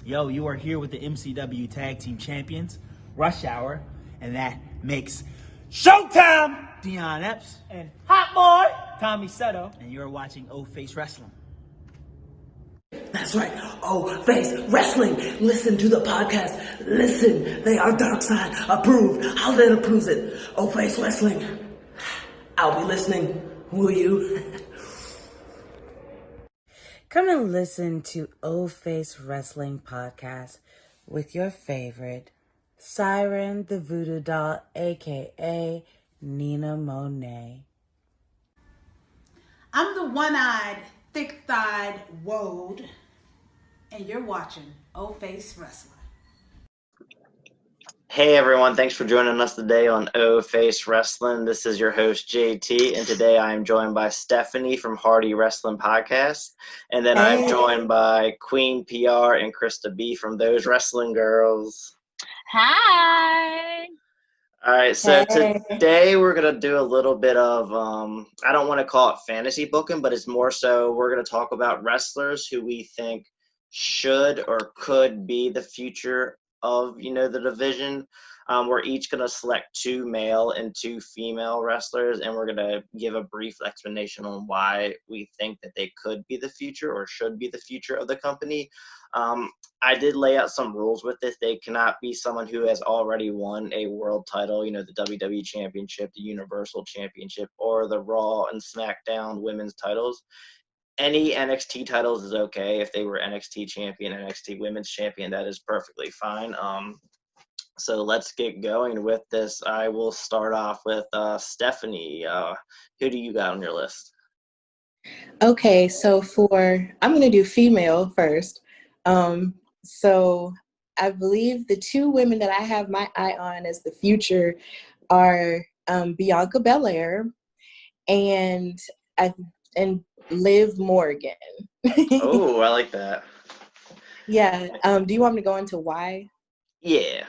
Yo, you are here with the MCW Tag Team Champions, Rush Hour, and that makes Showtime! Dion Epps. And Hot Boy, Tommy Seto. And you're watching O Face Wrestling. That's right. Oh, Face Wrestling. Listen to the podcast. Listen. They are Dark Side approved. Howden approves it. Oh, Face Wrestling. I'll be listening. Will you? Come and listen to O Face Wrestling Podcast with your favorite Siren the Voodoo Doll, aka Nina Monet. I'm the one-eyed, thick-thighed woad, and you're watching O Face Wrestling. Hey everyone, thanks for joining us today on O Face Wrestling. This is your host JT, and today I am joined by Stephanie from Hardy Wrestling Podcast, and then I'm joined by Queen PR and Krista B from Those Wrestling Girls. Hi. All right, so today we're going to do a little bit of, I don't want to call it fantasy booking, but it's more so we're going to talk about wrestlers who we think should or could be the future of, the division. We're each going to select 2 male and 2 female wrestlers, and we're going to give a brief explanation on why we think that they could be the future or should be the future of the company. I did lay out some rules with this. They cannot be someone who has already won a world title, the WWE Championship, the Universal Championship, or the Raw and SmackDown women's titles. Any NXT titles is okay. If they were NXT champion, NXT women's champion, that is perfectly fine. So let's get going with this. I will start off with Stephanie. Who do you got on your list? Okay, so I'm going to do female first. So I believe the 2 women that I have my eye on as the future are Bianca Belair and Liv Morgan. Oh, I like that. Yeah. Do you want me to go into why? Yeah.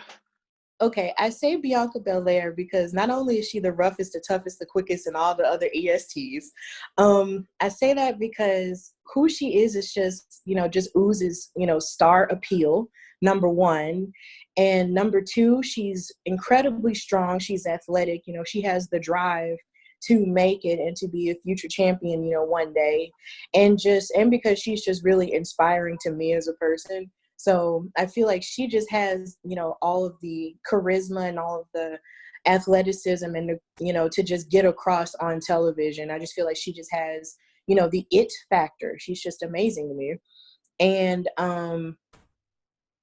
Okay, I say Bianca Belair because not only is she the roughest, the toughest, the quickest, and all the other ESTs, I say that because who she is just, just oozes, star appeal, number 1. And number 2, she's incredibly strong. She's athletic. She has the drive to make it and to be a future champion, one day. And because she's just really inspiring to me as a person. So I feel like she just has, all of the charisma and all of the athleticism and, to just get across on television. I just feel like she just has, the it factor. She's just amazing to me. And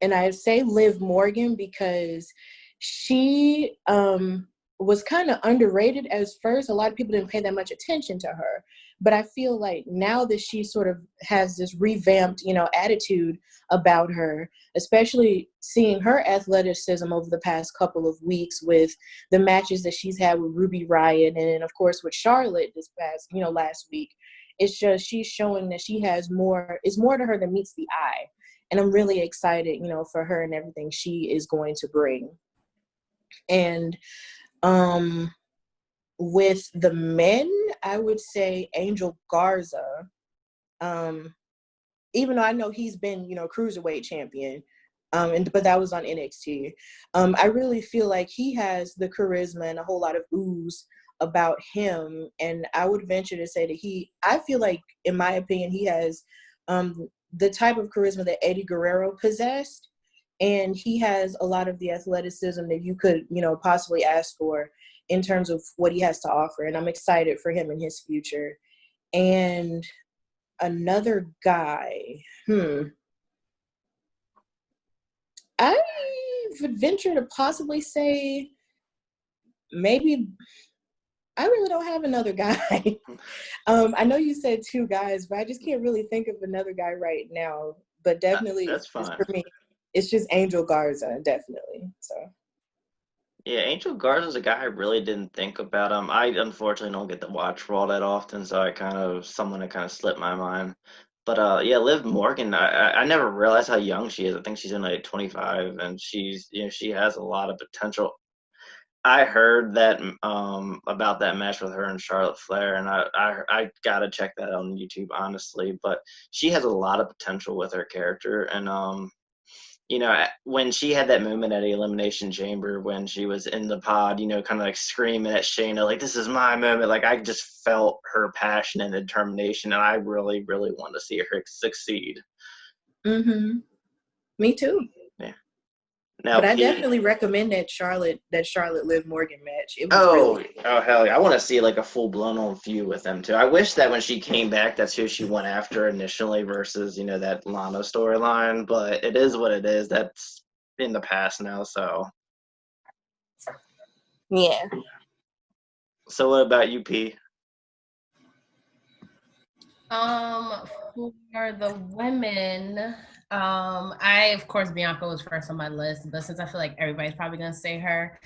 I say Liv Morgan because she was kind of underrated at first. A lot of people didn't pay that much attention to her. But I feel like now that she sort of has this revamped, attitude about her, especially seeing her athleticism over the past couple of weeks with the matches that she's had with Ruby Riott and then, of course, with Charlotte this past, last week. It's just she's showing that she has more. It's more to her than meets the eye. And I'm really excited, for her and everything she is going to bring. And with the men, I would say Angel Garza. Even though I know he's been, cruiserweight champion, but that was on NXT. I really feel like he has the charisma and a whole lot of ooze about him. And I would venture to say that I feel like, in my opinion, he has the type of charisma that Eddie Guerrero possessed. And he has a lot of the athleticism that you could, possibly ask for in terms of what he has to offer. And I'm excited for him in his future. And another guy, I would venture to possibly say maybe I really don't have another guy. I know you said 2 guys, but I just can't really think of another guy right now. But definitely, That's fine. For me, it's just Angel Garza, definitely. So. Yeah, Angel Garza's a guy I really didn't think about. I unfortunately don't get to watch Raw that often, so someone that kind of slipped my mind. But yeah, Liv Morgan, I never realized how young she is. I think she's only 25, and she's she has a lot of potential. I heard that about that match with her and Charlotte Flair, and I gotta check that out on YouTube, honestly. But she has a lot of potential with her character, and when she had that moment at Elimination Chamber when she was in the pod, kind of like screaming at Shayna, like, this is my moment. Like, I just felt her passion and determination, and I really, really want to see her succeed. Mm-hmm. Me too. Yeah. Now, But I definitely recommend that Charlotte Liv Morgan match. It was oh hell yeah! I want to see like a full blown on feud with them too. I wish that when she came back, that's who she went after initially versus that Lana storyline. But it is what it is. That's in the past now. So yeah. So what about you, P? For the women, I of course Bianca was first on my list, but since I feel like everybody's probably gonna say her,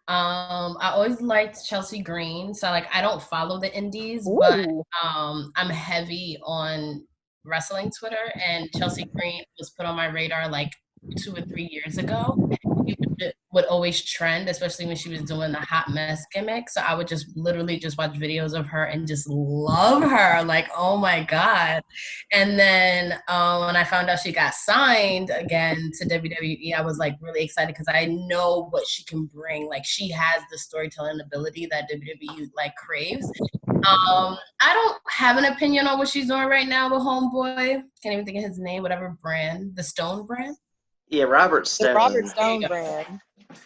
I always liked Chelsea Green. So like I don't follow the indies, but I'm heavy on wrestling Twitter, and Chelsea Green was put on my radar like 2 or 3 years ago. She would always trend, especially when she was doing the hot mess gimmick. So I would just literally just watch videos of her and just love her. Like, oh my God. And then when I found out she got signed again to WWE, I was like really excited because I know what she can bring. Like she has the storytelling ability that WWE like craves. I don't have an opinion on what she's doing right now with Homeboy. Can't even think of his name, whatever brand, the Stone brand. Yeah, Robert Stone. The Robert Stone brand.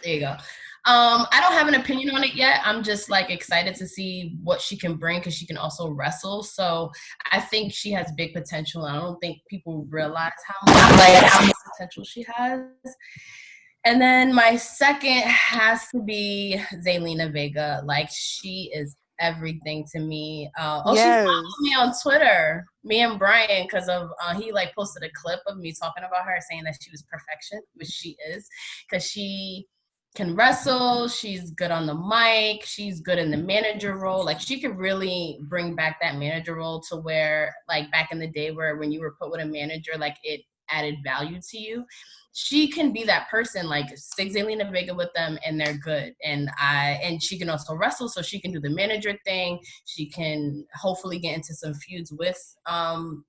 There you go. I don't have an opinion on it yet. I'm just like excited to see what she can bring because she can also wrestle. So I think she has big potential. I don't think people realize how much potential she has. And then my second has to be Zelina Vega. Like she is everything to me. She followed me on Twitter, me and Brian, because of he like posted a clip of me talking about her, saying that she was perfection, which she is, because she can wrestle, she's good on the mic, she's good in the manager role. Like she could really bring back that manager role to where like back in the day where when you were put with a manager, like it added value to you. She can be that person, like stick Zelina Vega with them and they're good. And she can also wrestle, so she can do the manager thing. She can hopefully get into some feuds with, I'm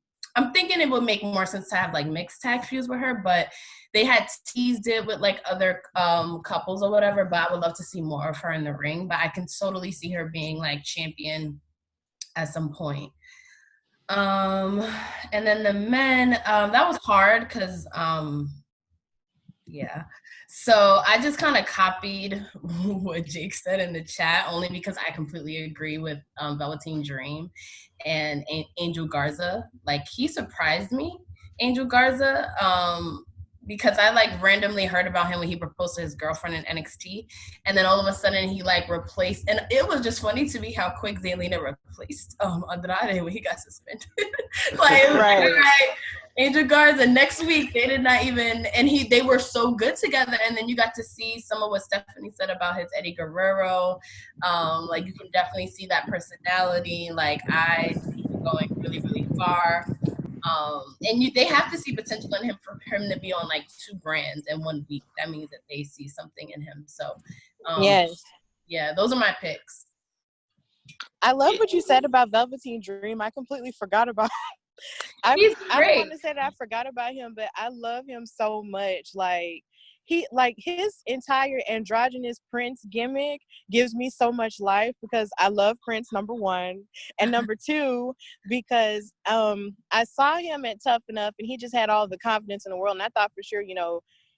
thinking it would make more sense to have like mixed tag feuds with her, but they had teased it with like other couples or whatever, but I would love to see more of her in the ring. But I can totally see her being like champion at some point. And then the men, that was hard because yeah. So I just kind of copied what Jake said in the chat, only because I completely agree with Velveteen Dream and Angel Garza. Like he surprised me, Angel Garza, because I like randomly heard about him when he proposed to his girlfriend in NXT, and then all of a sudden he like replaced, and it was just funny to me how quick Zelina replaced Andrade when he got suspended. Like right. Angel Garza next week, they did not even, and they were so good together. And then you got to see some of what Stephanie said about his Eddie Guerrero. Like you can definitely see that personality. Like I see him going really, really far. And they have to see potential in him for him to be on like 2 brands in 1 week. That means that they see something in him. So yeah, those are my picks. I love what you said about Velveteen Dream. I completely forgot about I don't want to say that I forgot about him, but I love him so much. Like his entire androgynous Prince gimmick gives me so much life because I love Prince, number 1, and number 2 because I saw him at Tough Enough and he just had all the confidence in the world, and I thought for sure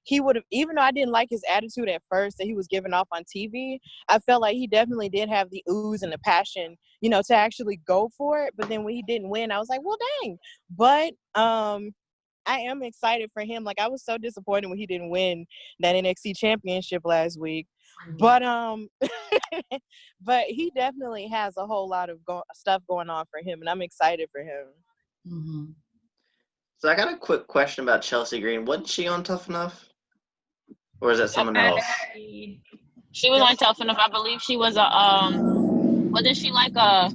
he would have, even though I didn't like his attitude at first that he was giving off on TV, I felt like he definitely did have the ooze and the passion, to actually go for it. But then when he didn't win, I was like, well, dang. But I am excited for him. Like I was so disappointed when he didn't win that NXT championship last week. But but he definitely has a whole lot of stuff going on for him, and I'm excited for him. Mm-hmm. So I got a quick question about Chelsea Green. Wasn't she on Tough Enough? Or is that someone else? She was on Tough Enough. I believe she was wasn't she like a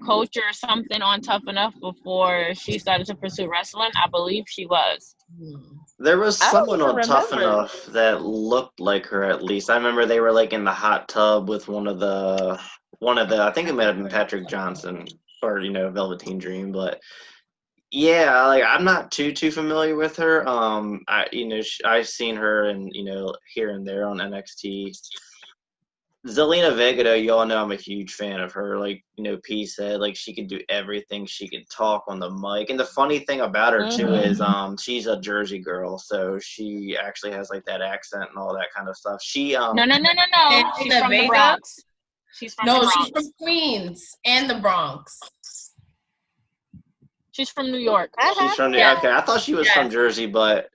coach or something on Tough Enough before she started to pursue wrestling? I believe she was. There was someone on Tough Enough that looked like her at least. I remember they were like in the hot tub with one of the I think it might have been Patrick Johnson or Velveteen Dream, but Yeah, like I'm not too familiar with her. I've seen her and here and there on NXT. Zelina Vega, though, you all know I'm a huge fan of her. Like, P said, like she can do everything. She can talk on the mic. And the funny thing about her too is she's a Jersey girl, so she actually has like that accent and all that kind of stuff. She No. She's Zelina from the Vega? Bronx. She's from the No, Bronx. she's from Queens and the Bronx. She's from New York. She's from Yeah. okay. I thought she was from Jersey, but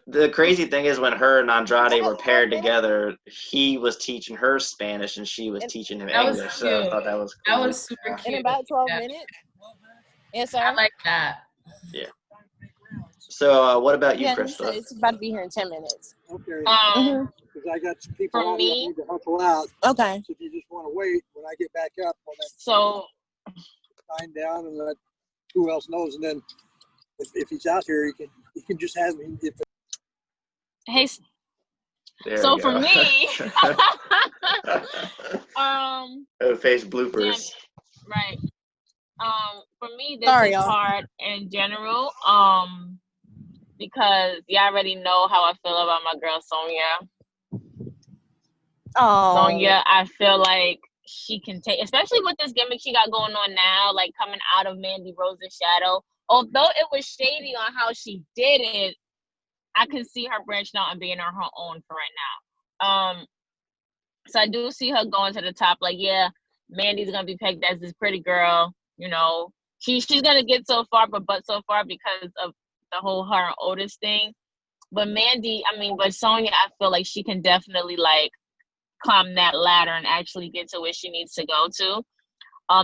the crazy thing is when her and Andrade were paired together, he was teaching her Spanish and she was teaching him That was English. So I cute. thought that was cool. That was super cute. In about 12 Yeah. minutes. Yes, sir. I like that. Yeah. So what about you, Yeah, Krista? it's about to be here in 10 minutes. Okay. Mm-hmm. I got some people For out here I me- need to hustle out. Okay. So if you just want to wait, when I get back up, I'll then So sign down and let who else knows. And then if he's out here, he can just have me. hey, There so we for go. me, Face bloopers. right. For me, this Sorry, is y'all. hard in general. Because y'all already know how I feel about my girl Sonya. Oh. Sonya, I feel like she can take, especially with this gimmick she got going on now, like coming out of Mandy Rose's shadow. Although it was shady on how she did it, I can see her branching out and being on her own for right now. So I do see her going to the top. Like, yeah, Mandy's gonna be pegged as this pretty girl. She's gonna get so far, but so far because of the whole her and Otis thing. But but Sonya, I feel like she can definitely like climb that ladder and actually get to where she needs to go to.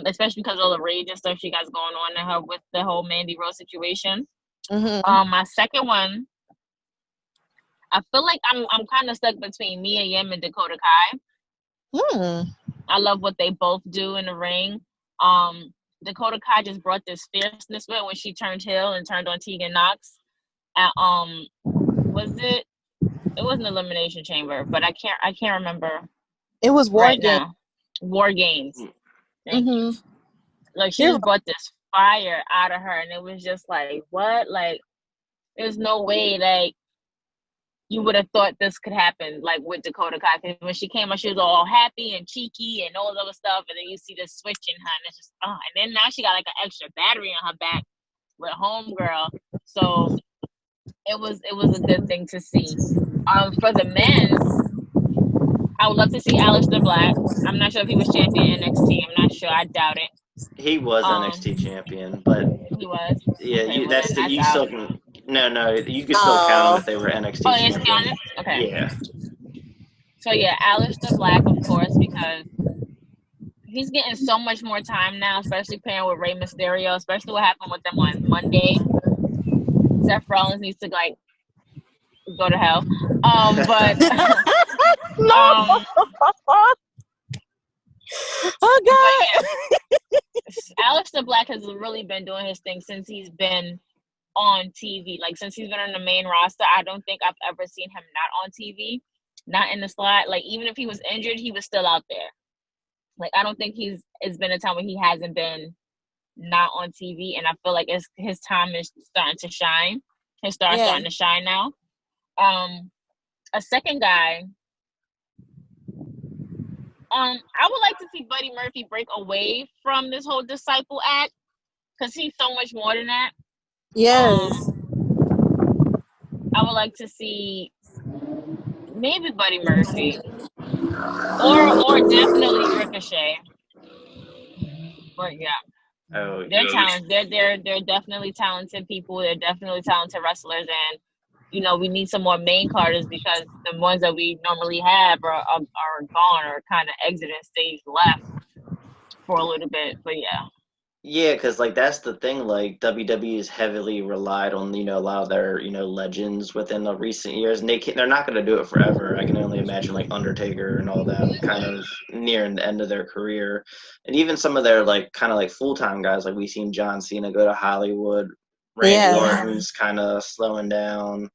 Especially because of all the rage and stuff she got going on in her with the whole Mandy Rose situation. Mm-hmm. My second one, I feel like I'm kind of stuck between Mia Yim and Dakota Kai. I love what they both do in the ring. Dakota Kai just brought this fierceness with it when she turned heel and turned on Tegan Knox. At it was an Elimination Chamber, but I can't remember. It was War right Games. now. War Games. Thank you. Mm-hmm. Like she just brought this fire out of her, and it was just like, what? Like, there's no way like you would have thought this could happen like with Dakota Kai. Because when she came out, she was all happy and cheeky and all this other stuff, and then you see the switch in her, and it's just and then now she got like an extra battery on her back with Homegirl. So it was a good thing to see. For the men, I would love to see Aleister Black. I'm not sure if he was champion NXT. I'm not sure. I doubt it. He was NXT champion, but he was. Yeah, Okay, you well, that's then the that's you out. still can you can still count them if they were NXT Oh, it's champion. counted? Okay. Yeah. So yeah, Aleister Black, of course, because he's getting so much more time now, especially pairing with Rey Mysterio, especially what happened with them on Monday. Seth Rollins needs to like go to hell. But no. Oh God. Yeah, Aleister Black has really been doing his thing since he's been on TV. Like since he's been on the main roster, I don't think I've ever seen him not on TV, not in the slot. Like even if he was injured, he was still out there. Like I don't think it's been a time where he hasn't been not on TV, and I feel like his time is starting to shine. His star's starting to shine now. A second guy. I would like to see Buddy Murphy break away from this whole disciple act because he's so much more than that. Yes. I would like to see maybe Buddy Murphy or definitely Ricochet. But yeah. Oh, they're talented. They're definitely talented people. They're definitely talented wrestlers, and we need some more main carders because the ones that we normally have are gone or kind of exiting stage left for a little bit. But yeah. Yeah, because like that's the thing. Like WWE has heavily relied on a lot of their legends within the recent years, and they're not going to do it forever. I can only imagine like Undertaker and all that kind of nearing the end of their career, and even some of their like kind of like full time guys. Like we've seen John Cena go to Hollywood, Randy Orton's kind of slowing down.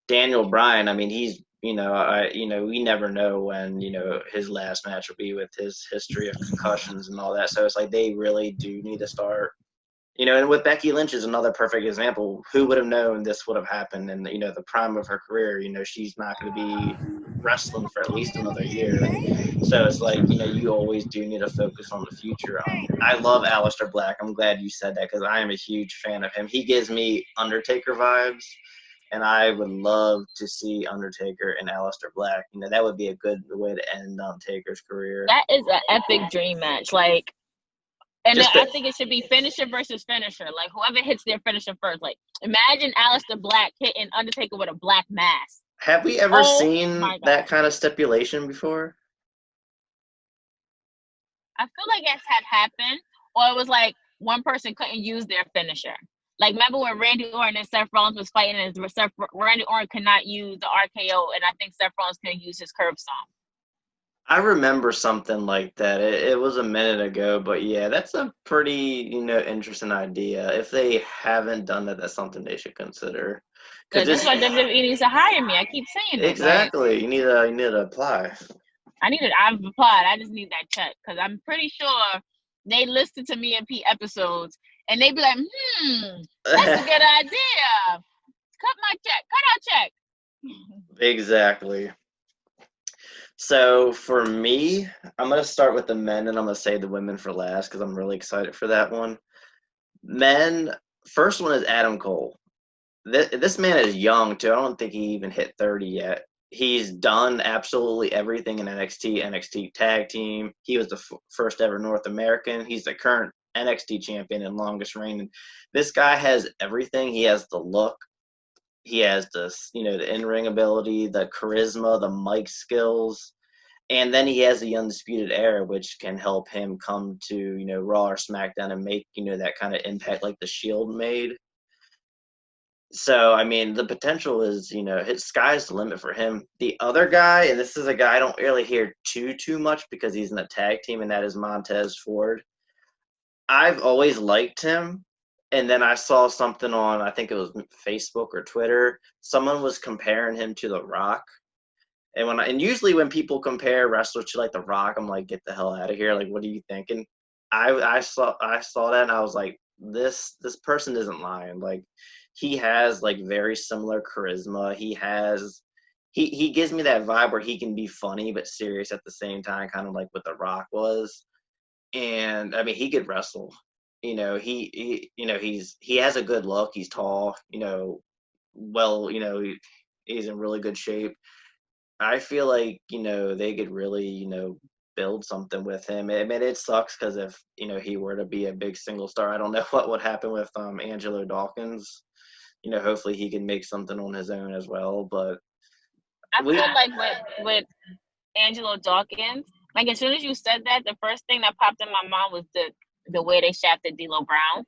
Daniel Bryan, I mean, he's we never know when his last match will be with his history of concussions and all that. So it's like they really do need to start You know, and with Becky Lynch is another perfect example. Who would have known this would have happened in, you know, the prime of her career? You know, she's not going to be wrestling for at least another year. So it's like, you know, you always do need to focus on the future. I love Aleister Black. I'm glad you said that because I am a huge fan of him. He gives me Undertaker vibes, and I would love to see Undertaker and Aleister Black. You know, that would be a good way to end Taker's career. That is an epic dream match. Like, and then Just I think it should be finisher versus finisher. Like, whoever hits their finisher first. Like, imagine Aleister Black hitting Undertaker with a black mask. have we ever Oh seen my God. that kind of stipulation before? I feel like it's had happened, or it was like one person couldn't use their finisher. Like, remember when Randy Orton and Seth Rollins was fighting, and Randy Orton could not use the RKO, and I think Seth Rollins couldn't use his curb stomp. I remember something like that. It was a minute ago, but yeah, that's a pretty, you know, interesting idea. If they haven't done that, that's something they should consider. Because this is why WWE needs to hire me. I keep saying this. Exactly. Like, you need to apply. I've applied. I just need that check because I'm pretty sure they listen to me in episodes and they be like, that's a good idea. Cut my check. Cut our check. Exactly. So for me, I'm going to start with the men and I'm going to save the women for last because I'm really excited for that one. Men, first one is Adam Cole. This man is young too. I don't think he even hit 30 yet. He's done absolutely everything in NXT tag team. He was the first ever North American. He's the current NXT champion and longest reigning. This guy has everything. He has the look. He has the, you know, the in-ring ability, the charisma, the mic skills, and then he has the Undisputed Era, which can help him come to, you know, Raw or SmackDown and make, you know, that kind of impact like the Shield made. So, I mean, the potential is, you know, his sky's the limit for him. The other guy, and this is a guy I don't really hear too much because he's in a tag team, and that is Montez Ford. I've always liked him. And then I saw something on, I think it was Facebook or Twitter. Someone was comparing him to The Rock. And usually when people compare wrestlers to like The Rock, I'm like, get the hell out of here. Like, what are you thinking? I saw that and I was like, this person isn't lying. Like, he has like very similar charisma. He gives me that vibe where he can be funny but serious at the same time, kind of like what The Rock was. And I mean, he could wrestle. You know, he has a good look. He's tall. You know, well, you know, he's in really good shape. I feel like, you know, they could really, you know, build something with him. I mean, it sucks because if, you know, he were to be a big single star, I don't know what would happen with Angelo Dawkins. You know, hopefully he can make something on his own as well. But I feel like with Angelo Dawkins, like as soon as you said that, the first thing that popped in my mind was the way they shafted D'Lo Brown.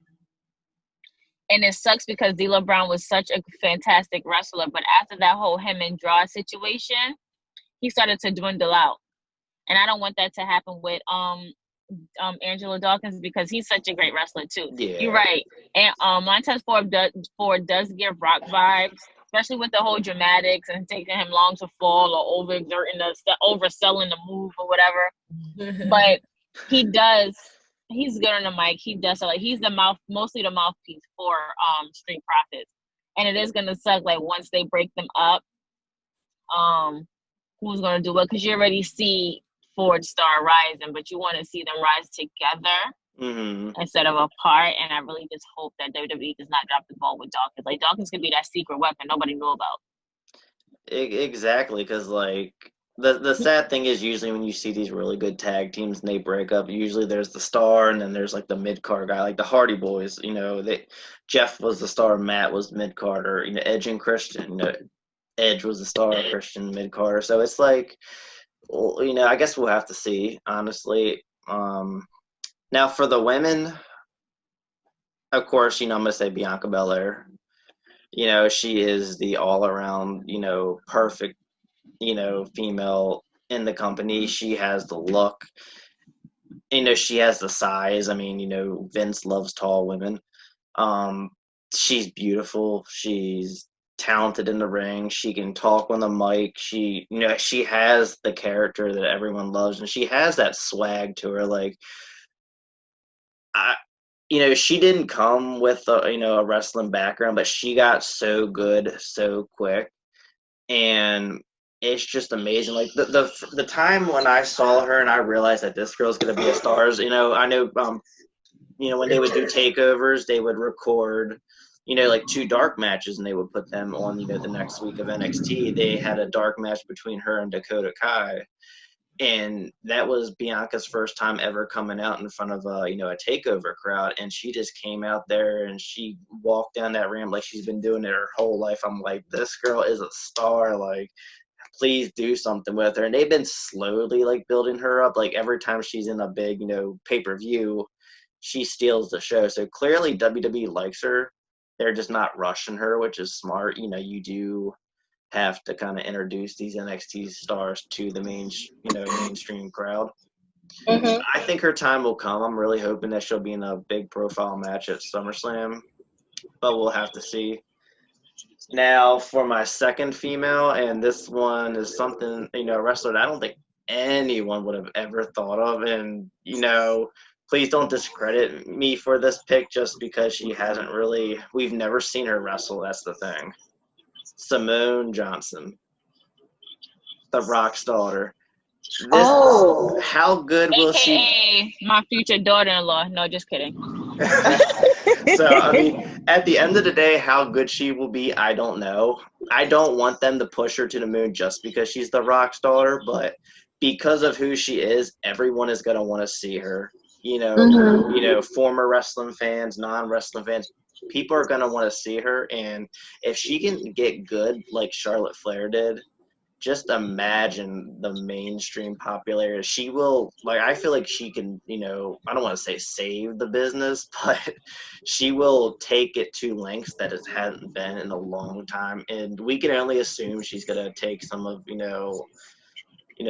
And it sucks because D'Lo Brown was such a fantastic wrestler, but after that whole him and Draw situation, he started to dwindle out. And I don't want that to happen with Angelo Dawkins because he's such a great wrestler too. Yeah. You're right. And Montez Ford does give Rock vibes, especially with the whole dramatics and taking him long to fall or overselling the move or whatever. But he's good on the mic. He does so, like he's mostly the mouthpiece for Street Profits. And it is gonna suck like once they break them up, who's gonna do what? Because you already see Ford Star rising, but you want to see them rise together instead of apart. And I really just hope that WWE does not drop the ball with Dawkins. Like Dawkins could be that secret weapon nobody knew about. Exactly, because like the sad thing is usually when you see these really good tag teams and they break up, usually there's the star and then there's like the mid card guy, like the Hardy Boys. You know, Jeff was the star, Matt was mid carder. You know, Edge and Christian. You know, Edge was the star, Christian mid carder. So it's like, well, you know, I guess we'll have to see, honestly. Now for the women, of course, you know, I'm gonna say Bianca Belair. You know, she is the all around, you know, perfect, you know, female in the company. She has the look. You know, she has the size. I mean, you know, Vince loves tall women. She's beautiful. She's talented in the ring. She can talk on the mic. She, you know, she has the character that everyone loves, and she has that swag to her. Like, she didn't come with a wrestling background, but she got so good so quick, and it's just amazing. Like the time when I saw her and I realized that this girl's gonna be a star is, I know when they would do takeovers, they would record like 2 dark matches and they would put them on the next week of NXT. They had a dark match between her and Dakota Kai, and that was Bianca's first time ever coming out in front of a takeover crowd, and she just came out there and she walked down that ramp like she's been doing it her whole life. I'm like, this girl is a star, like please do something with her. And they've been slowly like building her up. Like every time she's in a big pay-per-view, she steals the show. So clearly WWE likes her. They're just not rushing her, which is smart. You do have to kind of introduce these NXT stars to the mainstream crowd. Mm-hmm. I think her time will come. I'm really hoping that she'll be in a big profile match at SummerSlam, but we'll have to see. Now for my second female, and this one is something, a wrestler that I don't think anyone would have ever thought of. And, please don't discredit me for this pick just because we've never seen her wrestle. That's the thing. Simone Johnson, the Rock's daughter. How good will she? AKA my future daughter-in-law. No, just kidding. So, I mean, at the end of the day, how good she will be, I don't know. I don't want them to push her to the moon just because she's the Rock's daughter, but because of who she is, everyone is going to want to see her. Former wrestling fans, non-wrestling fans, people are going to want to see her. And if she can get good like Charlotte Flair did, just imagine the mainstream popularity. She will, I feel like she can, I don't want to say save the business, but she will take it to lengths that it hasn't been in a long time. And we can only assume she's going to take some of,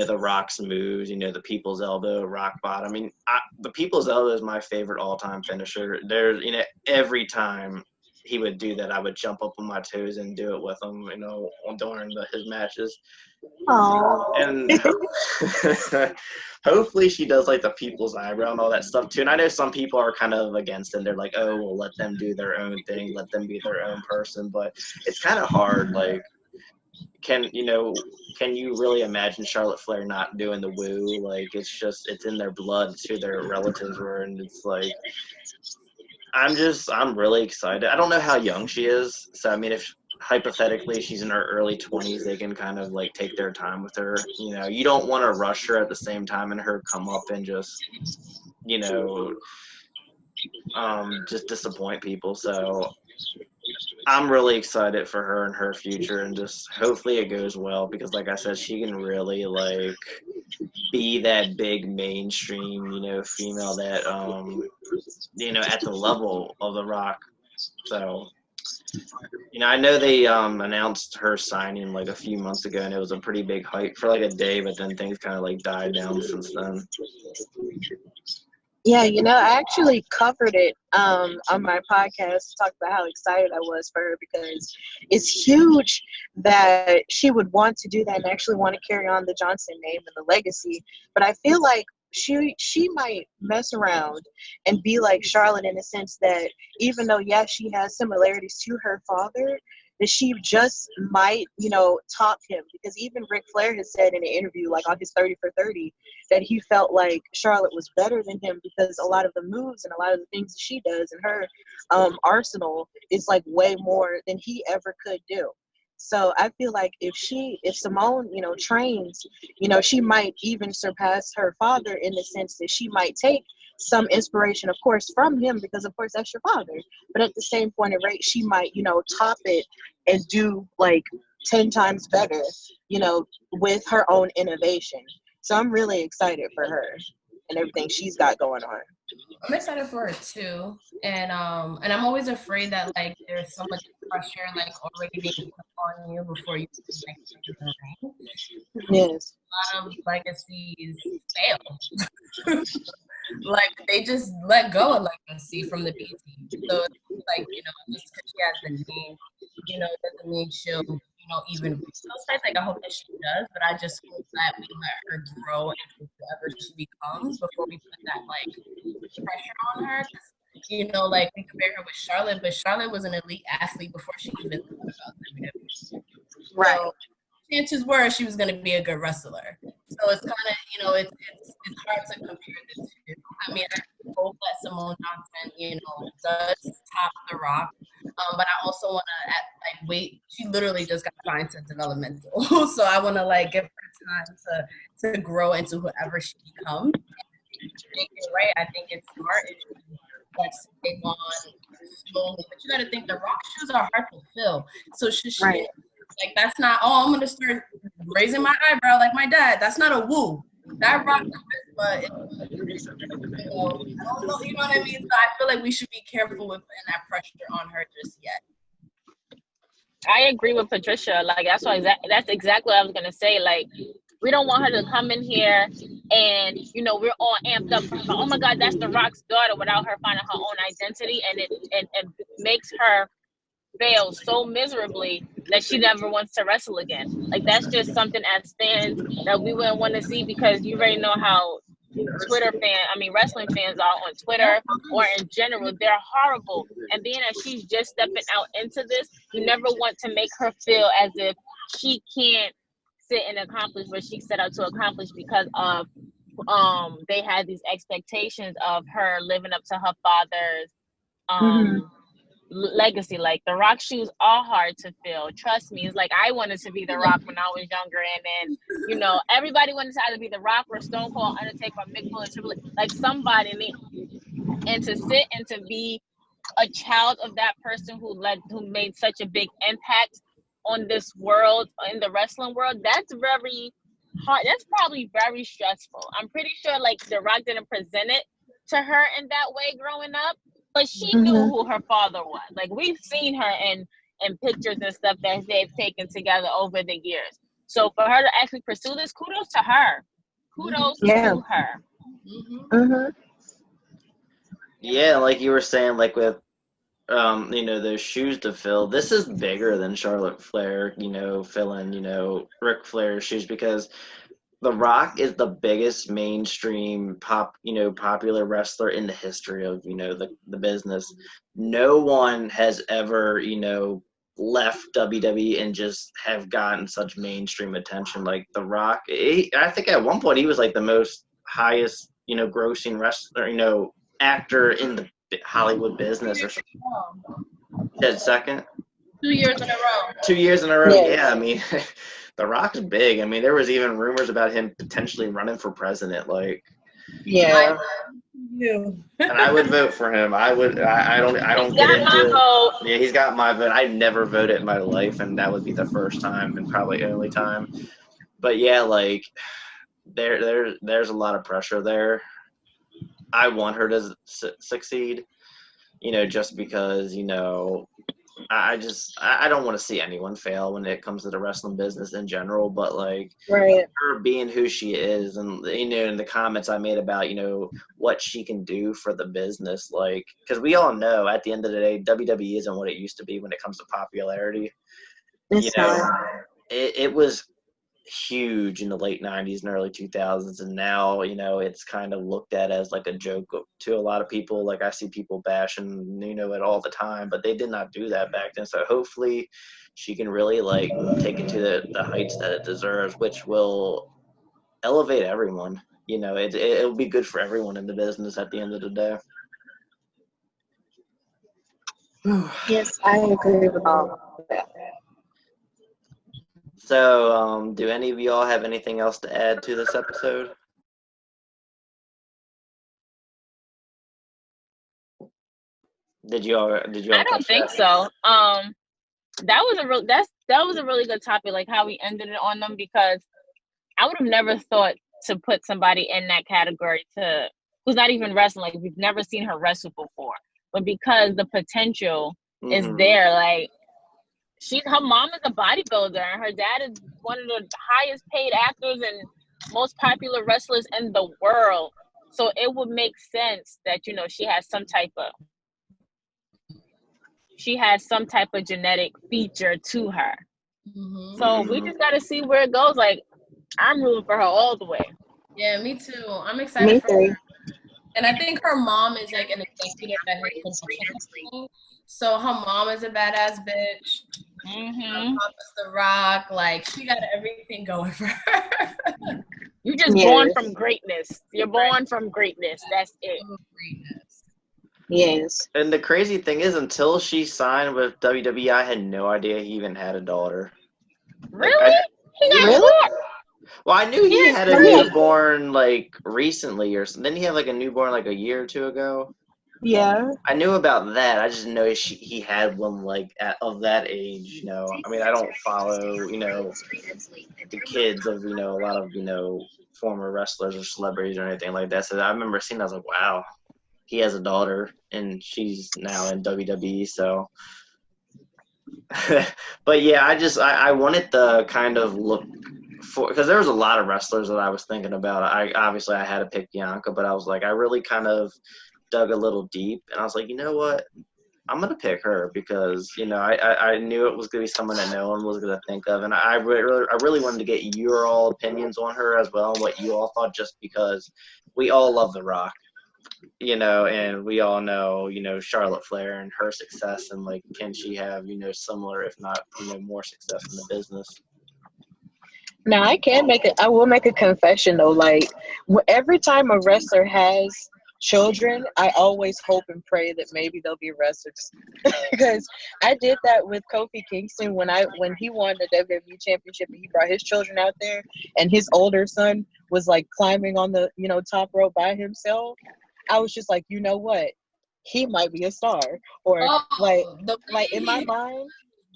the Rock's moves, the People's Elbow, Rock Bottom. I mean, the People's Elbow is my favorite all-time finisher. There's, every time he would do that, I would jump up on my toes and do it with him, during his matches. Oh. And hopefully she does like the people's eyebrow and all that stuff too. And I know some people are kind of against it. They're like, oh, well, let them do their own thing, let them be their own person. But it's kind of hard. Like, can you really imagine Charlotte Flair not doing the woo? Like, it's in their blood. It's who their relatives were, and it's like, I'm really excited. I don't know how young she is, so I mean, if hypothetically she's in her early 20s, they can kind of like take their time with her. You don't want to rush her at the same time and her come up and just just disappoint people. So I'm really excited for her and her future, and just hopefully it goes well, because like I said, she can really like be that big mainstream, female that at the level of The Rock. So I know they announced her signing like a few months ago, and it was a pretty big hype for like a day, but then things kind of like died down since then. Yeah, I actually covered it on my podcast, talked about how excited I was for her, because it's huge that she would want to do that and actually want to carry on the Johnson name and the legacy. But I feel like she might mess around and be like Charlotte, in the sense that even though, yes, she has similarities to her father, that she just might, top him. Because even Ric Flair has said in an interview, like on his 30 for 30, that he felt like Charlotte was better than him, because a lot of the moves and a lot of the things that she does in her arsenal is like way more than he ever could do. So I feel like if Simone, trains, she might even surpass her father, in the sense that she might take some inspiration, of course, from him, because of course that's your father. But at the same point of rate, she might, top it and do like 10 times better, with her own innovation. So I'm really excited for her and everything she's got going on. I'm excited for her too, and I'm always afraid that like there's so much pressure like already being put on you before you like do the ring. Yes. A lot of legacies fail. Like they just let go of legacy from the B team. So it's like, just because she has the name, doesn't mean she'll, even reach those heights. Like I hope that she does, but I just hope that we let her grow into whoever she becomes before we put that like pressure on her. you know, like we compare her with Charlotte, but Charlotte was an elite athlete before she even thought about WWE. Right. So chances were she was going to be a good wrestler. So it's kind of, you know, it's hard to compare the two. I mean, I hope that Simone Johnson, you know, does top The Rock. But I also want to wait. She literally just got signed to developmental, so I want to like give her time to grow into whoever she becomes. I think you're right. I think it's smart if she lets to take on slowly. But you got to think the Rock shoes are hard to fill. So she Right. like that's not. Oh, I'm gonna start raising my eyebrow like my dad. That's not a woo. That Rock charisma. You know, I don't know. You know what I mean? So I feel like we should be careful with putting that pressure on her just yet. I agree with Patricia. Like that's exactly what I was gonna say. Like we don't want her to come in here and we're all amped up for her. Oh my God, that's The Rock's daughter, without her finding her own identity, and it makes her fail so miserably that she never wants to wrestle again. Like that's just something as fans that we wouldn't want to see, because you already know how wrestling fans are on Twitter or in general. They're horrible. And being that she's just stepping out into this, you never want to make her feel as if she can't sit and accomplish what she set out to accomplish because of they had these expectations of her living up to her father's legacy. Like The Rock shoes are hard to fill. Trust me. It's like I wanted to be The Rock when I was younger, and then everybody wanted to either be The Rock or Stone Cold, Undertaker, or Mick Foley, Triple H, like somebody. And to sit and to be a child of that person who made such a big impact on this world, in the wrestling world, that's very hard. That's probably very stressful. I'm pretty sure like The Rock didn't present it to her in that way growing up, but she knew who her father was. Like we've seen her in pictures and stuff that they've taken together over the years. So for her to actually pursue this, kudos to her. Kudos to her. Yeah, like you were saying, like with those shoes to fill. This is bigger than Charlotte Flair, filling, Ric Flair's shoes, because The Rock is the biggest mainstream popular wrestler in the history of, the business. No one has ever, left WWE and just have gotten such mainstream attention like The Rock. I think at one point he was like the most highest, grossing wrestler, actor in the Hollywood business or something. Dead second. 2 years in a row. 2 years in a row. Yeah, I mean, The Rock's big. I mean, there was even rumors about him potentially running for president. Like, yeah. And I would vote for him. I would. I don't get into. My vote. Yeah, he's got my vote. I never voted in my life, and that would be the first time and probably only time. But yeah, like there's a lot of pressure there. I want her to succeed. Just because I don't want to see anyone fail when it comes to the wrestling business in general, but like her being who she is, and in the comments I made about what she can do for the business, like because we all know at the end of the day WWE isn't what it used to be when it comes to popularity. It was huge in the late 90s and early 2000s, and now it's kind of looked at as like a joke to a lot of people. Like I see people bashing it all the time, but they did not do that back then. So hopefully she can really like take it to the heights that it deserves, which will elevate everyone. It'll be good for everyone in the business at the end of the day. Yes, I agree with all of that. So, do any of y'all have anything else to add to this episode? Did you all? I don't think so. That was a really good topic, like how we ended it on them, because I would have never thought to put somebody in that category who's not even wrestling. Like we've never seen her wrestle before, but because the potential is there, like. Her mom is a bodybuilder, and her dad is one of the highest paid actors and most popular wrestlers in the world. So it would make sense that she has some type of genetic feature to her. So we just got to see where it goes. Like I'm rooting for her all the way. Yeah, me too. I'm excited for her. And I think her mom is like an executive at her production company. So her mom is a badass bitch. Her papa's The Rock. Like, she got everything going for her. You just born from greatness. You're born from greatness. That's it. Greatness. Yes. And the crazy thing is, until she signed with WWE, I had no idea he even had a daughter. Really? He got Really? more. Well, I knew he Yes, had a right. newborn like recently or something. Didn't he have like a newborn like a year or two ago? Yeah. I knew about that. I just know he had one like of that age. You know, I mean, I don't follow the kids of a lot of former wrestlers or celebrities or anything like that. So I remember seeing, I was like, wow, he has a daughter and she's now in WWE. So, but yeah, I wanted the kind of look for, because there was a lot of wrestlers that I was thinking about. I had to pick Bianca, but I was like, I really kind of dug a little deep, and I was like, you know what? I'm gonna pick her because I knew it was gonna be someone that no one was gonna think of, and I really wanted to get your all opinions on her as well and what you all thought, just because we all love The Rock, and we all know Charlotte Flair and her success, and like, can she have similar, if not more success in the business? Now I will make a confession though. Like, every time a wrestler has children, I always hope and pray that maybe they'll be wrestlers. Because I did that with Kofi Kingston when he won the WWE Championship and he brought his children out there, and his older son was like climbing on the top rope by himself. I was just like, you know what? He might be a star, or like in my mind.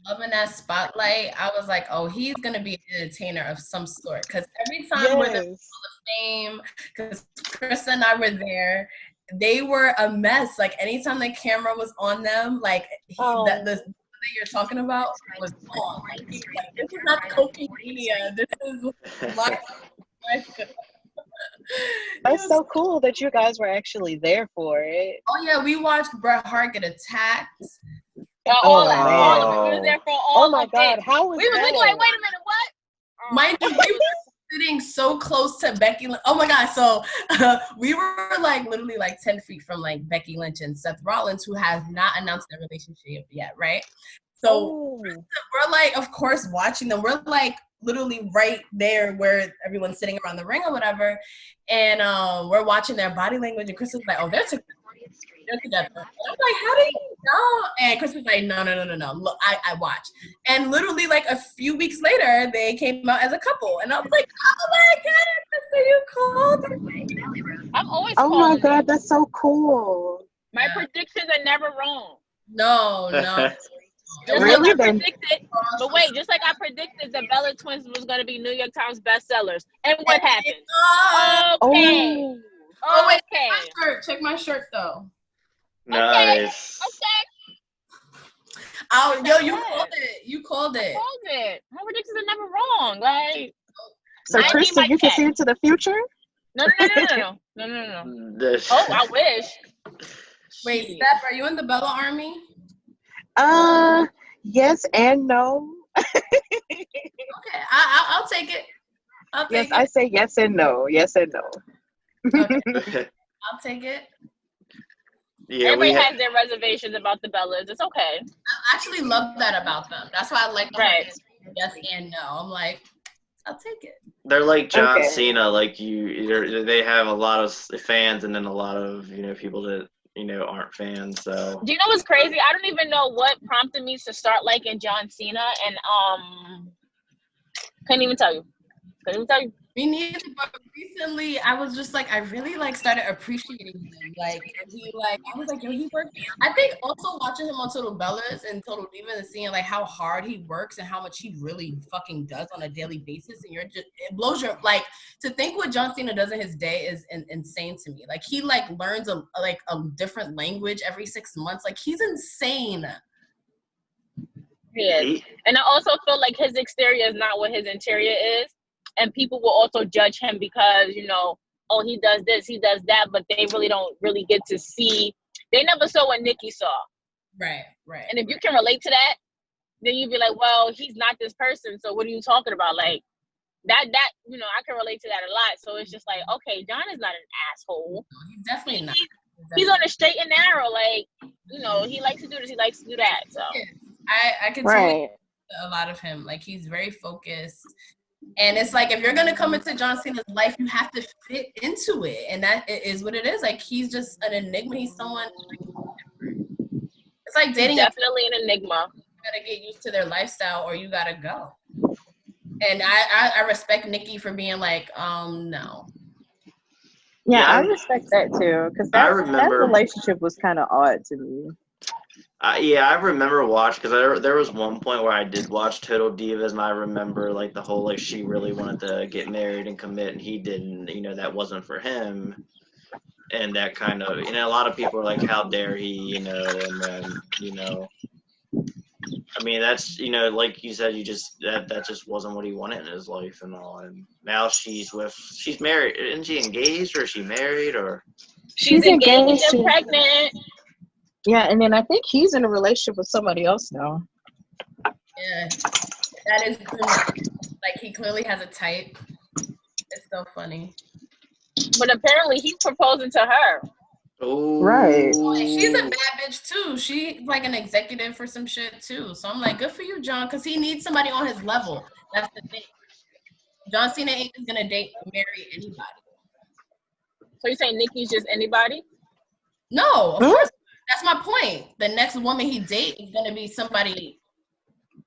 Loving that spotlight, I was like, oh, he's gonna be an entertainer of some sort. Because every time we're in the Hall of Fame, because Krista and I were there, they were a mess. Like, anytime the camera was on them, like that you're talking about was on. Like, this is not Kofi Media. This is live. That's so cool that you guys were actually there for it. Oh yeah, we watched Bret Hart get attacked. All that. We were there for all Oh my of God, it. how was We was that? looking like, wait a minute, what? Mind you, we were sitting so close to Becky Lynch. Oh my God. So we were like literally like 10 feet from like Becky Lynch and Seth Rollins, who has not announced their relationship yet, right? So we're like, of course, watching them. We're like literally right there where everyone's sitting around the ring or whatever. And we're watching their body language. And Chris was like, oh, they're together. And I'm like, how do you know? And Chris was like, no. Look, I watched. And literally like a few weeks later, they came out as a couple. And I was like, oh my God, Krista, you called. I'm always Oh my calling God, it. that's so cool. My predictions are never wrong. No. Just Really? like I predicted, but wait, just like I predicted the Bella Twins was going to be New York Times bestsellers. And what happened? Okay. Oh, wait, check my shirt though. Nice. Okay. Oh, yo, you called it. You called it. I called it. My predictions are never wrong. Like, so Krista, you can see into the future? No. Oh, I wish. Wait, Steph, are you in the Bella Army? Yes and no. Okay, I'll take it. Yes, I say yes and no. Yes and no. Okay. I'll take it. Yeah, everybody has their reservations about the Bellas. It's okay. I actually love that about them. That's why I like the yes and no. I'm like, I'll take it. They're like John Cena. Like they have a lot of fans, and then a lot of people that aren't fans. So do you know what's crazy? I don't even know what prompted me to start liking John Cena, and couldn't even tell you. Me neither, but recently I was just like, I really started appreciating him. Like, I was like, yo, he worked. I think also watching him on Total Bellas and Total Divas and seeing like how hard he works and how much he really fucking does on a daily basis, and it blows your, like, to think what John Cena does in his day is insane to me. Like, he learns a different language every 6 months. Like, he's insane. He is. And I also feel like his exterior is not what his interior is. And people will also judge him because, oh, he does this, he does that, but they really don't get to see. They never saw what Nikki saw. Right. And if you can relate to that, then you'd be like, well, he's not this person, so what are you talking about? Like, that I can relate to that a lot. So it's just like, okay, John is not an asshole. He's definitely not. He's on a straight and narrow. Like, he likes to do this, he likes to do that. So I can tell a lot of him. Like, he's very focused. And it's like, if you're going to come into John Cena's life, you have to fit into it. And that is what it is. Like, he's just an enigma. He's someone. It's like dating. Definitely an enigma. You got to get used to their lifestyle or you got to go. And I respect Nikki for being like, no. Yeah, I respect that too. Because that relationship was kind of odd to me. I remember watching, because there was one point where I did watch Total Divas, and I remember like the whole like she really wanted to get married and commit, and he didn't. That wasn't for him, and that kind of a lot of people are like, how dare he, and then I mean that's like you said, that just wasn't what he wanted in his life and all, and now she's married. Isn't she engaged or is she married or? She's engaged and pregnant. Yeah, and then I think he's in a relationship with somebody else now. Yeah, that is true. Like, he clearly has a type. It's so funny. But apparently he's proposing to her. Oh, right. She's a bad bitch too. She's like an executive for some shit too. So I'm like, good for you, John, because he needs somebody on his level. That's the thing. John Cena ain't just gonna marry anybody. So you're saying Nikki's just anybody? No, of course. That's my point. The next woman he dates is gonna be somebody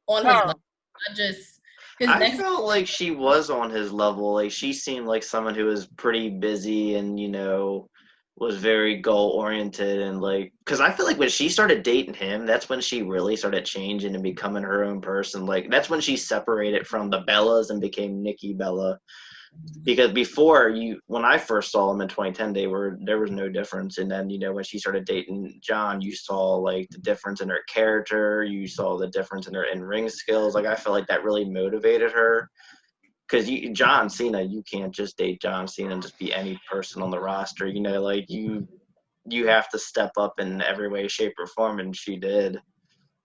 on his level. I felt like she was on his level. Like, she seemed like someone who was pretty busy and was very goal oriented, and like, because I feel like when she started dating him, that's when she really started changing and becoming her own person. Like, that's when she separated from the Bellas and became Nikki Bella. Because before, when I first saw them in 2010, there was no difference. And then when she started dating John, you saw like the difference in her character. You saw the difference in her in-ring skills. Like, I felt like that really motivated her. Because John Cena, you can't just date John Cena and just be any person on the roster. Like, you have to step up in every way, shape, or form, and she did.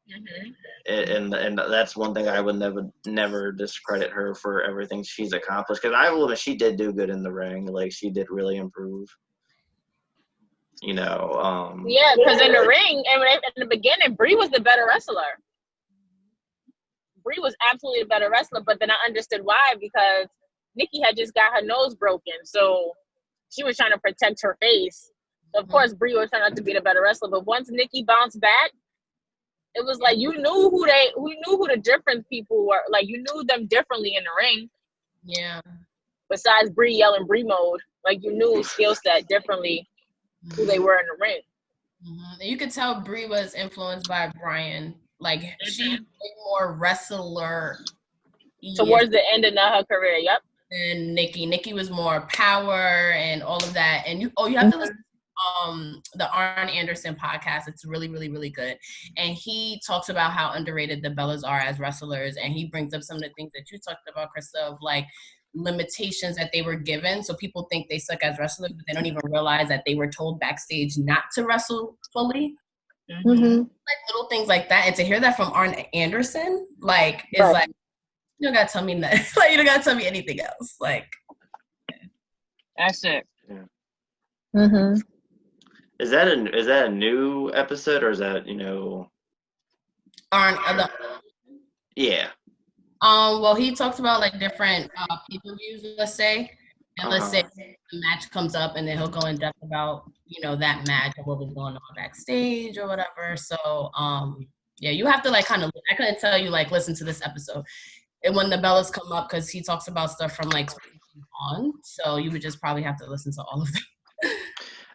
Mm-hmm. And that's one thing I would never discredit her for everything she's accomplished, because I will admit she did do good in the ring. Like, she did really improve. Yeah, because in the ring and in the beginning, Brie was the better wrestler. Brie was absolutely the better wrestler, but then I understood why, because Nikki had just got her nose broken, so she was trying to protect her face. So of course, Brie was trying not to be the better wrestler, but once Nikki bounced back, it was like you knew who the different people were. Like, you knew them differently in the ring. Yeah. Besides Brie yelling Brie mode, like, you knew skill set differently who they were in the ring. Mm-hmm. You could tell Brie was influenced by Brian. Like, she's way more wrestler towards the end of her career. Yep. And Nikki was more power and all of that. And you have to listen. The Arn Anderson podcast. It's really, really, really good. And he talks about how underrated the Bellas are as wrestlers. And he brings up some of the things that you talked about, Krista, of like limitations that they were given. So people think they suck as wrestlers, but they don't even realize that they were told backstage not to wrestle fully. Mm-hmm. Like little things like that. And to hear that from Arn Anderson, like, is like, you don't gotta tell me nothing. Like, you don't gotta tell me anything else. Like, that's it. Yeah. Mm-hmm. Is that a new episode, or is that Arn? Yeah. Well, he talks about like different pay-per-views, let's say, and let's say the match comes up, and then he'll go in depth about that match and what was going on backstage or whatever. So yeah, you have to like kind of. I couldn't tell you like listen to this episode, and when the Bellas come up, because he talks about stuff from like on, so you would just probably have to listen to all of them.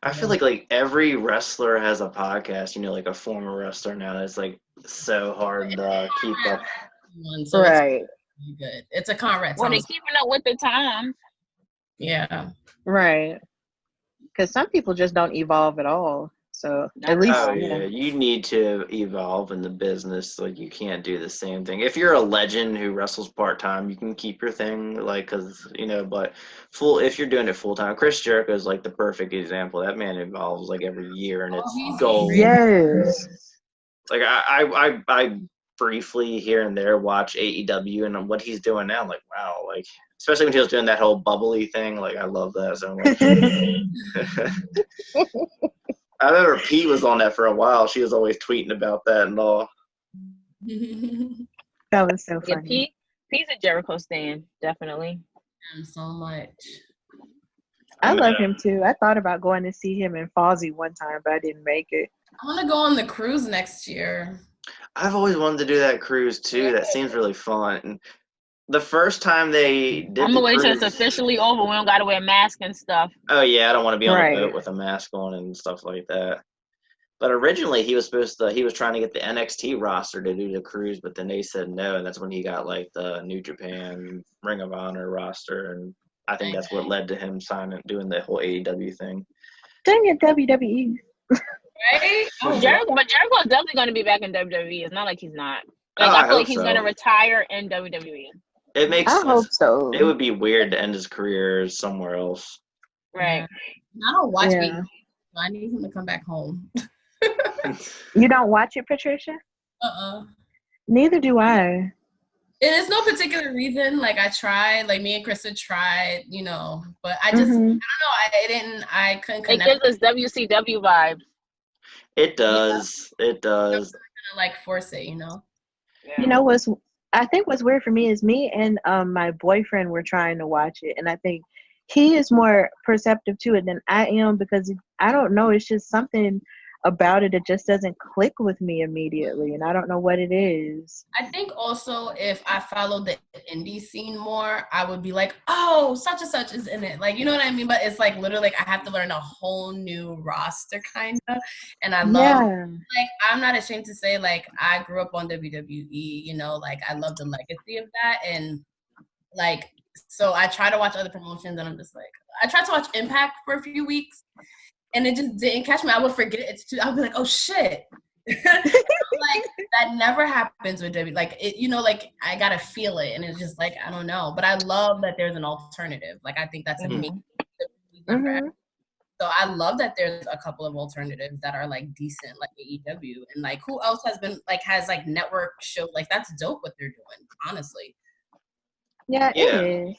I feel like every wrestler has a podcast, like a former wrestler now. It's like so hard to keep up. So right. It's good. It's a Conrad. Well, they're keeping up with the time. Yeah. Right. Because some people just don't evolve at all. So at least. Oh, yeah. You need to evolve in the business. Like, you can't do the same thing. If you're a legend who wrestles part-time, you can keep your thing, like, because, but if you're doing it full-time, Chris Jericho is, like, the perfect example. That man evolves, like, every year, and it's gold. Yes. Like, I briefly here and there watch AEW, and what he's doing now, I'm like, wow, like, Especially when she was doing that whole bubbly thing. Like, I love that so much. I remember Pete was on that for a while. She was always tweeting about that and all. That was so Yeah, funny. Pete's a Jericho stan, definitely. So much. I love him too. I thought about going to see him in Fozzy one time, but I didn't make it. I want to go on the cruise next year. I've always wanted to do that cruise too. That seems really fun. The first time they did I'm the gonna wait till cruise, it's officially over. We don't gotta wear masks and stuff. oh yeah, I don't want to be on Right. a boat with a mask on and stuff like that. But originally he was trying to get the NXT roster to do the cruise, but then they said no, and that's when he got like the New Japan Ring of Honor roster, and I think that's what led to him doing the whole AEW thing. Dang it, WWE. Right? But Jericho's definitely gonna be back in WWE. It's not like he's not. Like, Oh, I I feel like hope he's so. gonna retire in WWE. It makes I sense. hope so. It would be weird to end his career somewhere else. Right. I don't watch Yeah. me. I need him to come back home. You don't watch it, Patricia? Neither do I. It is no particular reason. Like, I tried, like me and Krista tried, you know, but I just, I don't know. I couldn't It connect. gives us WCW vibes. It does. It does. To like force it, you know. You know I think what's weird for me is me and my boyfriend were trying to watch it, and I think he is more perceptive to it than I am, because I don't know, it's just something about it that just doesn't click with me immediately, and I don't know what it is. I think also if I followed the indie scene more, I would be like, oh, such and such is in it. Like, you know what I mean? But it's like literally like I have to learn a whole new roster kind of. And I love, like, I'm not ashamed to say, like, I grew up on WWE, you know, like I love the legacy of that. And like, so I try to watch other promotions and I'm just like, I tried to watch Impact for a few weeks and it just didn't catch me. I would forget it. I'd be like, oh shit. Like, that never happens with W. Like, it, you know, like I gotta feel it, and it's just like I don't know. But I love that there's an alternative. Like, I think that's amazing. So I love that there's a couple of alternatives that are like decent, like AEW, and like who else has like network show. Like, that's dope what they're doing. Honestly. Yeah, it is.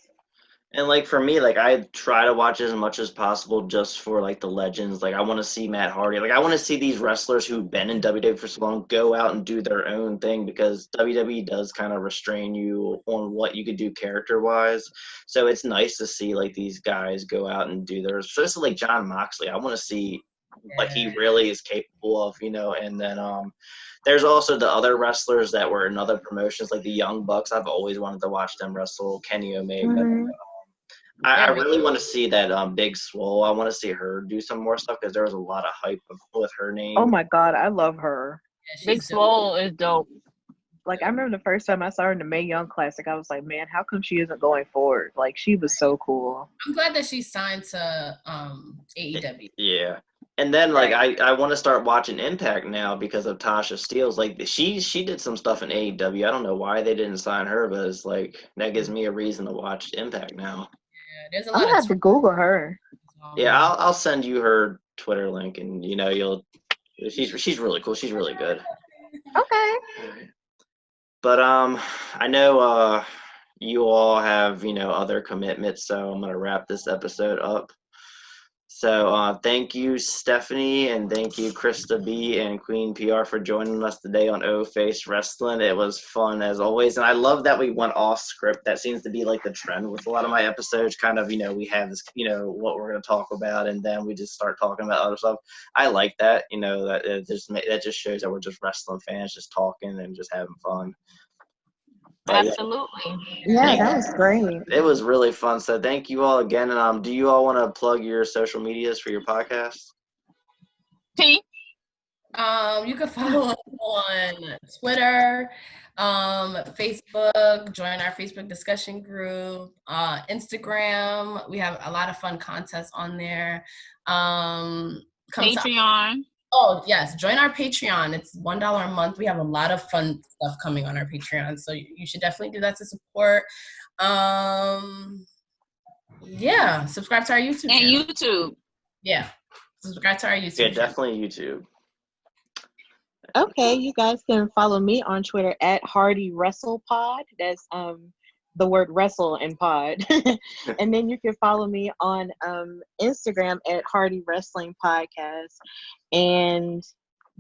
And like for me, like I try to watch as much as possible just for like the legends. Like I want to see Matt Hardy. Like I want to see these wrestlers who've been in WWE for so long go out and do their own thing, because WWE does kind of restrain you on what you could do character wise. So it's nice to see like these guys go out and do their, especially like John Moxley. I want to see what he really is capable of, you know. And then there's also the other wrestlers that were in other promotions, like the Young Bucks. I've always wanted to watch them wrestle. Kenny Omega. I really want to see that Big Swole. I want to see her do some more stuff because there was a lot of hype with her name. Oh my god, I love her. Yeah, Big Swole is dope. Like, I remember the first time I saw her in the Mae Young Classic, I was like, man, how come she isn't going forward? Like, she was so cool. I'm glad that she signed to AEW. Yeah. And then like I want to start watching Impact now because of Tasha Steelz. Like she did some stuff in AEW. I don't know why they didn't sign her, but it's like that gives me a reason to watch Impact now. Yeah, there's a I'm lot gonna have to Google her. Yeah, I'll send you her Twitter link, and you know she's really cool. She's really good. Okay. But I know you all have other commitments, so I'm gonna wrap this episode up. So thank you, Stephanie, and thank you, Krista B and Queen PR for joining us today on O Face Wrestling. It was fun as always, and I love that we went off script. That seems to be like the trend with a lot of my episodes. Kind of, we have this, what we're going to talk about, and then we just start talking about other stuff. I like that, that just shows that we're just wrestling fans, just talking and just having fun. But absolutely. Yeah, that was great. It was really fun. So thank you all again. And do you all want to plug your social medias for your podcast? T. You can follow us on Twitter, Facebook, join our Facebook discussion group, Instagram. We have a lot of fun contests on there. Patreon. Oh, yes. Join our Patreon. It's $1 a month. We have a lot of fun stuff coming on our Patreon. So you should definitely do that to support. Yeah. Subscribe to our YouTube channel. And YouTube. Yeah. Subscribe to our YouTube channel. Yeah, definitely YouTube. Okay, you guys can follow me on Twitter at Hardy WrestlePod. That's the the word wrestle and pod. And then you can follow me on Instagram at Hardy Wrestling Podcast. And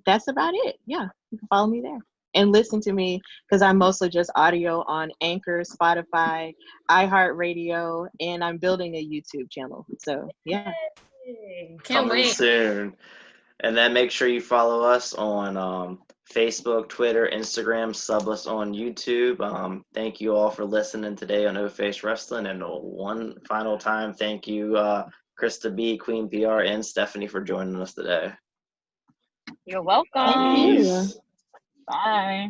that's about it. Yeah, you can follow me there. And listen to me because I'm mostly just audio on Anchor, Spotify, iHeartRadio, and I'm building a YouTube channel. So, yeah. Can't Coming wait. soon. And then make sure you follow us on Facebook, Twitter, Instagram, sub us on YouTube. Thank you all for listening today on O-Face Wrestling. And one final time, thank you, Krista B, Queen PR, and Stephanie for joining us today. You're welcome. Thank you. Bye.